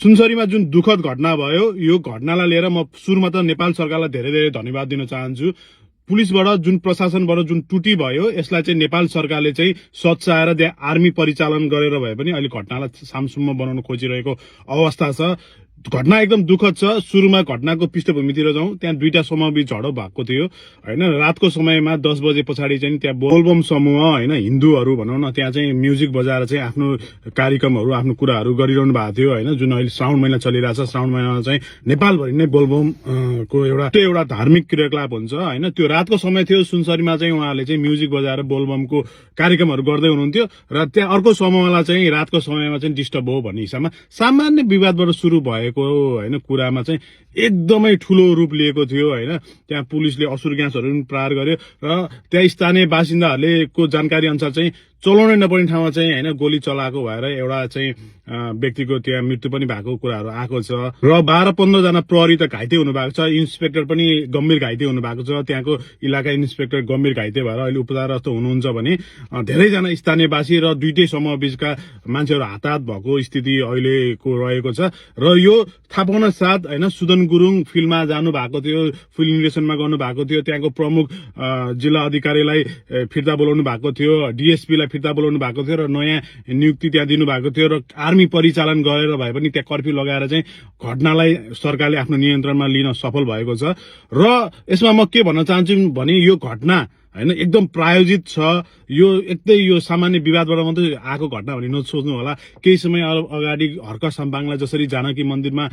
सुनसरीमा जुन दुःखद घटना भयो, यो घटनालाई लिएर म सुरुमा त नेपाल सरकारलाई धेरै धेरै धन्यवाद दिन चाहन्छु। पुलिसबाट जुन प्रशासनबाट जुन त्रुटि भयो, यसलाई चाहिँ नेपाल सरकारले चाहिँ सच्याएर त्यहाँ आर्मी परिचालन गरेर भए पनि अहिले घटनालाई सामसुममा बनाउन खोजिरहेको अवस्था छ। घटना एकदम दुःखद छ। सुरुमा घटनाको पृष्ठभूमितिर जाउँ, त्यहाँ दुईटा समूहबीच झडप भएको थियो हैन। रातको समयमा 10 बजे पछाडि चाहिँ त्यहाँ बोलबम समूह हैन, हिन्दूहरू भनौँ न, त्यहाँ चाहिँ म्युजिक बजाएर चाहिँ आफ्नो कार्यक्रमहरू आफ्नो कुराहरू गरिरहनु भएको थियो हैन। जुन अहिले श्रावण महिना चलिरहेछ, श्रावण महिनामा चाहिँ नेपालभरि नै बोलबम को एउटा धार्मिक क्रियाकलाप हुन्छ हैन। त्यो रातको समय थियो। सुनसरीमा चाहिँ उहाँहरूले चाहिँ म्युजिक बजाएर बोलबमको कार्यक्रमहरू गर्दै हुनुहुन्थ्यो र त्यहाँ अर्को समूहलाई चाहिँ रातको समयमा चाहिँ डिस्टर्ब हो भन्ने हिसाबमा सामान्य विवादबाट सुरु भएको हैन कुरामा चाहिँ एकदमै ठूलो रूप लिएको थियो हैन। त्यहाँ पुलिसले असुर ग्यासहरू पनि प्रहार गर्यो र त्यहाँ स्थानीय बासिन्दाहरूले को जानकारी अनुसार चाहिँ चलाउनै नपर्ने ठाउँमा चाहिँ हैन गोली चलाएको भएर एउटा चाहिँ व्यक्तिको त्यहाँ मृत्यु पनि भएको कुराहरू आएको छ र 12-15 जना प्रहरी त घाइते हुनु भएको छ। इन्सपेक्टर पनि गम्भीर घाइते हुनु भएको छ। त्यहाँको इलाका इन्सपेक्टर गम्भीर घाइते भएर अहिले उपचाररत हुनुहुन्छ भने धेरैजना स्थानीयवासी र दुईटै समूह बीचका मान्छेहरू हाताहात भएको स्थिति अहिलेको रहेको छ। र यो थाहा पाउन साथ हैन सुदन गुरुङ फिल्डमा जानु भएको थियो, फिल्ड निर्देशनमा गर्नु भएको थियो। त्यहाँको प्रमुख जिल्ला अधिकारीलाई फिर्ता बोलाउनु भएको थियो, डीएसपीलाई फिर्ता बोलाउनु भएको थियो र नयाँ नियुक्ति त्यहाँ दिनु भएको थियो र आर्मी परिचालन गरेर भए पनि त्यहाँ कर्फ्यू लगाएर चाहिँ घटनालाई सरकारले आफ्नो नियन्त्रणमा लिन सफल भएको छ। र यसमा म के भन्न चाहन्छु भने यो घटना हैन एकदम प्रायोजित छ। यो यो सामान्य विवादबाट मात्रै आएको घटना भने नसोच्नु होला। केही समय अगाडि हर्क साम्पाङलाई जसरी जानकी मन्दिरमा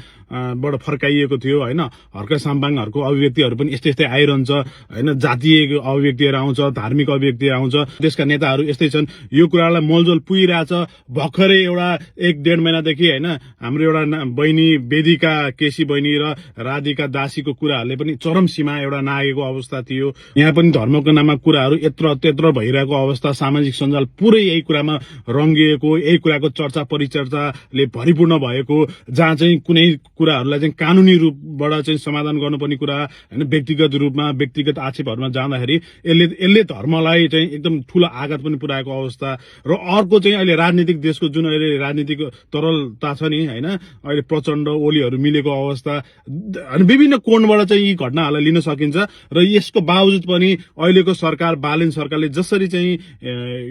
बाट फर्काइएको थियो हैन, हर्क साम्पाङहरूको अभिव्यक्तिहरू पनि यस्तै यस्तै आइरहन्छ हैन। जातीय अभिव्यक्तिहरू आउँछ, धार्मिक अभिव्यक्तिहरू आउँछ। देशका नेताहरू यस्तै छन्। यो कुरालाई मोलजोल पुगिरहेछ। भर्खरै एउटा 1-1.5 महिनादेखि हैन हाम्रो एउटा बहिनी वेदिका केसी बहिनी र राधिका दासीको कुराहरूले पनि चरम सीमा एउटा नागेको अवस्था थियो। यहाँ पनि धर्मको नाममा कुराहरू यत्र त्यत्र भइरहेको अवस्था, सामाजिक सञ्जाल पुरै यही कुरामा रंगिएको, यही कुराको चर्चा परिचर्चाले भरिपूर्ण भएको, जहाँ चाहिँ कुनै कुराहरूलाई चाहिँ कानुनी रूपबाट चाहिँ समाधान गर्नुपर्ने कुरा हैन व्यक्तिगत रूपमा व्यक्तिगत आक्षेपहरूमा जाँदाखेरि यसले धर्मलाई चाहिँ एकदम ठूलो आघात पनि पुर्याएको अवस्था। र अर्को चाहिँ अहिले राजनीतिक देशको जुन अहिले राजनीतिक तरलता छ नि हैन, अहिले प्रचण्ड ओलीहरू मिलेको अवस्था अनि विभिन्न कोणबाट चाहिँ यी घटनाहरूलाई लिन सकिन्छ। र यसको बावजुद पनि अहिलेको सरकार बालेन सरकारले जसरी चाहिँ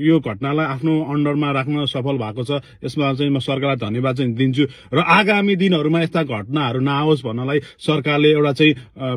यो घटनालाई आफ्नो अन्डरमा राख्न सफल भएको छ, यसमा चाहिँ म सरकारलाई धन्यवाद चाहिँ दिन्छु। र आगामी दिनहरूमा यस्ता घटनाहरू नआओस् भन्नलाई सरकारले एउटा चाहिँ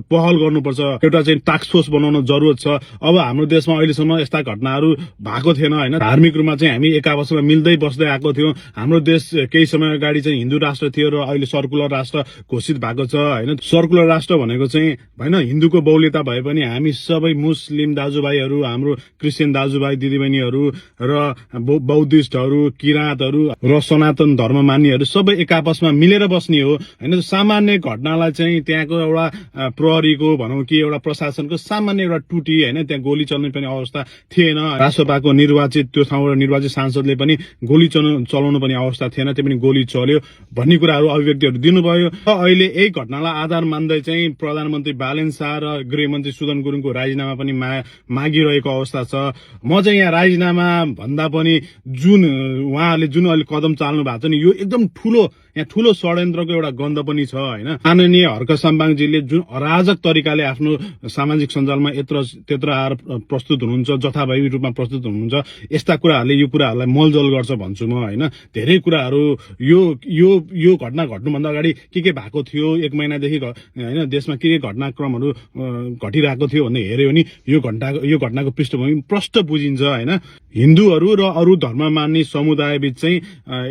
पहल गर्नुपर्छ। एउटा चाहिँ टास्क फोर्स बनाउन जरुरत छ। अब हाम्रो देशमा अहिलेसम्म यस्ता घटनाहरू भएको थिएन हैन। धार्मिक रूपमा चाहिँ हामी एक आपसमा मिल्दै बस्दै आएको थियौं। हाम्रो देश केही समय अगाडि चाहिँ हिन्दू राष्ट्र थियो र अहिले सर्कुलर राष्ट्र घोषित भएको छ हैन। सर्कुलर राष्ट्र भनेको चाहिँ हैन हिन्दूको बहुल्यता भए पनि हामी सबै मुस्लिम दाजुभाइहरू, हाम्रो क्रिस्चियन दाजुभाइ दिदीबहिनीहरू र बौद्धिस्टहरू, किराँतहरू र सनातन धर्म मान्नेहरू सबै एक आपसमा मिलेर बस्ने हो हैन। सामान्य घटनालाई चाहिँ त्यहाँको एउटा प्रहरीको भनौं कि एउटा प्रशासनको सामान्य एउटा टुटी हैन, त्यहाँ गोली चल्ने पनि अवस्था थिएन। राष्ट्रपाको निर्वाचित त्यो ठाउँबाट निर्वाचित सांसदले पनि गोली चलाउनु पनि अवस्था थिएन, त्यो पनि गोली चल्यो भन्ने कुराहरू अभिव्यक्तिहरू दिनुभयो। अहिले यही घटनालाई आधार मान्दै चाहिँ प्रधानमन्त्री बालेन शाह र गृहमन्त्री सुदन गुरुङको राजीनामा पनि मागिरहेको अवस्था छ। म चाहिँ यहाँ राजीनामा भन्दा पनि जुन उहाँहरूले जुन अहिले कदम चाल्नु भएको छ नि, यो एकदम यहाँ ठूलो षड्यन्त्रको एउटा गन्ध पनि छ हैन। माननीय हर्क साम्पाङजीले जुन अराजक तरिकाले आफ्नो सामाजिक सञ्जालमा त्यत्र आएर प्रस्तुत हुनुहुन्छ, जथाभावी रूपमा प्रस्तुत हुनुहुन्छ, यस्ता कुराहरूले यो कुराहरूलाई मोलजोल गर्छ भन्छु म हैन। धेरै कुराहरू यो घटना घट्नुभन्दा अगाडि के भएको थियो, 1 महिनादेखि हैन देशमा के घटनाक्रमहरू घटिरहेको थियो भन्ने हेर्यो भने यो घटनाको पृष्ठभूमि प्रष्ट बुझिन्छ हैन। हिन्दूहरू र अरू धर्म मान्ने समुदायबीच चाहिँ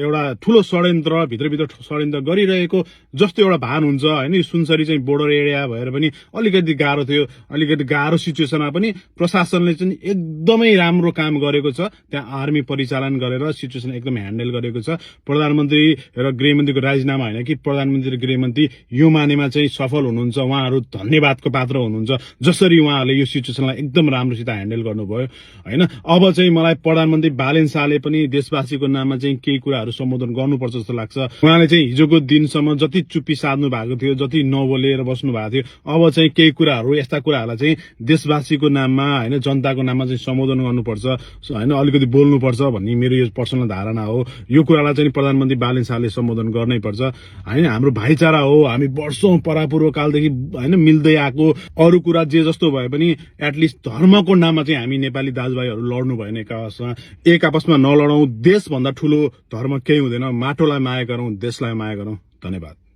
एउटा ठूलो षड्यन्त्र भित्रभित्र षड्यन्त्र गरिरहेको जस्तो एउटा भान हुन्छ हैन। यो सुनसरी चाहिँ बोर्डर एरिया भएर पनि अलिकति गाह्रो थियो। अलिकति गाह्रो सिचुएसनमा पनि प्रशासनले चाहिँ एकदमै राम्रो काम गरेको छ। त्यहाँ आर्मी परिचालन गरेर सिचुएसन एकदम ह्यान्डल गरेको छ। प्रधानमन्त्री र गृहमन्त्रीको राजीनामा हैन कि प्रधानमन्त्री र गृहमन्त्री यो मानेमा चाहिँ सफल हुनुहुन्छ। उहाँहरू धन्यवादको पात्र हुनुहुन्छ, जसरी उहाँहरूले यो सिचुएसनलाई एकदम राम्रोसित ह्यान्डल गर्नुभयो हैन। अब चाहिँ मलाई प्रधानमन्त्री बालेन शाहले पनि देशवासीको नाममा चाहिँ केही कुराहरू सम्बोधन गर्नुपर्छ जस्तो लाग्छ। उहाँले चाहिँ हिजोको दिनसम्म जति चुप्पी साध्नु भएको थियो, जति नबोलेर बस्नु भएको थियो, अब चाहिँ केही कुराहरू यस्ता कुराहरूलाई चाहिँ देशवासीको नाममा हैन, जनताको नाममा चाहिँ सम्बोधन गर्नुपर्छ हैन, अलिकति बोल्नुपर्छ भन्ने मेरो यो पर्सनल धारणा हो। यो कुरालाई चाहिँ प्रधानमन्त्री बालेन शाहले सम्बोधन गर्नै पर्छ हैन। हाम्रो भाइचारा हो, हामी वर्षौं परापूर्व कालदेखि हैन मिल्दै आएको। अरू कुरा जे जस्तो भए पनि एटलिस्ट धर्मको नाममा चाहिँ हामी नेपाली दाजुभाइहरू लड्नु भएन एक आपसमा नलडौं। देशभन्दा ठूलो धर्म केही हुँदैन। माटोलाई माया गरौं, देशलाई माया गरौं। धन्यवाद।